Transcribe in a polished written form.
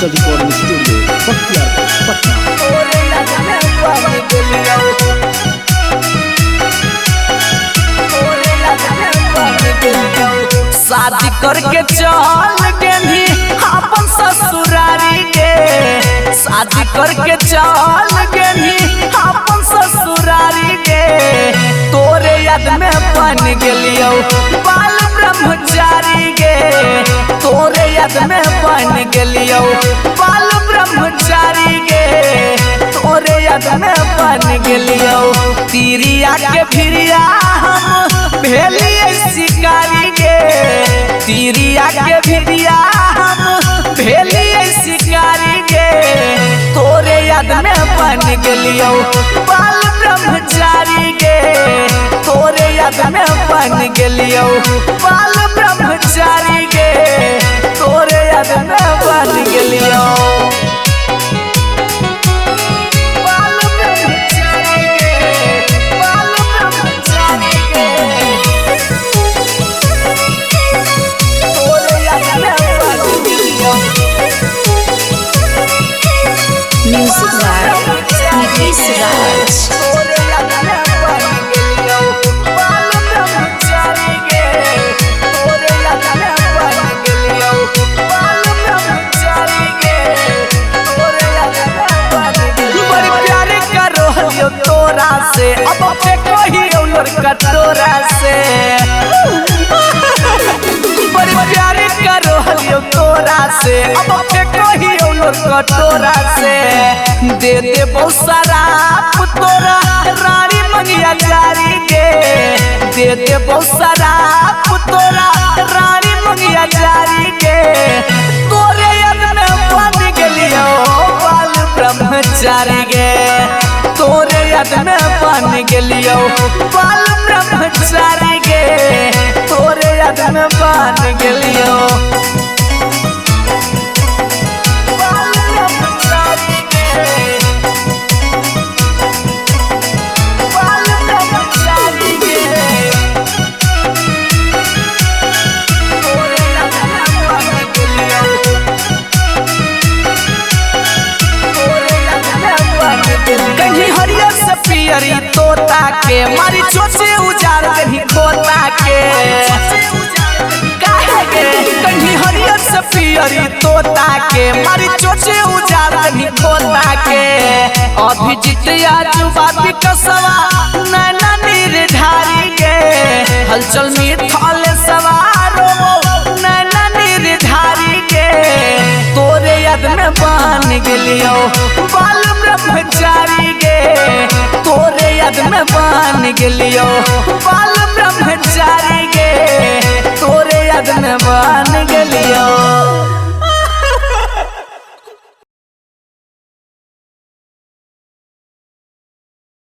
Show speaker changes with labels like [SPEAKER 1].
[SPEAKER 1] Recording studio Patna.
[SPEAKER 2] शादी करके चल गेली अपन ससुरारी के, शादी करके चल गेली अपन ससुरारी के, तोरे याद में बन गेलियो बाल ब्रह्मचारी गे, तोरे याद में बन गेलियो बाल ब्रह्मचारी गे, तोरे याद में बन गेलियो। तिरिया के भिरिया हम भेलिए शिकारी गे, तिरिया के भिरिया हम भेलिए शिकारी गे, तोरे याद में बन गेलियो बाल ब्रह्मचारी गे, तोरे याद में बन गेलियो बाल ब्रह्मचारी गे, तोरे याद में बन गेलियो।
[SPEAKER 3] Music by Nitish Raj.
[SPEAKER 2] तोरा से अब पे कहियो लड़का तोरा से बड़ी प्यार करो हलियो तोरा से, अब पे कहियो लड़का तोरा से, दे दे बहुत सारा तोरा रानी मंगिया जारी के, दे दे बहुत सारा तोरा रानी मंगिया जारी के, तोरे याद में बन गेलियो बाल ब्रह्मचारी गे, तोरे याद में बन गेलियो बाल ब्रह्मचारी गे, तोरे याद में बन गेलियो बाल ब्रह्मचारी गे, बाल ब्रह्मचारी गे, तोरे याद में बन गेलियो, तोरे याद में बन गेलियो। कहीं हरियर से पियरी तोता के मारी चोचे उजार कहीं खोता के, काहे के कहीं हरियर से पियरी तोता के मारी चोचे उजार कहीं खोता के, अभी जितिया जुबाती कसवा नैना निर्धारी के, हलचल मिथल सवारो नैना निर्धारी के, तोरे याद में बन गेलियो बाल ब्रह्मचारी गे, तोरे याद में बन गेलियो बाल ब्रह्मचारी गे, तोरे याद में बन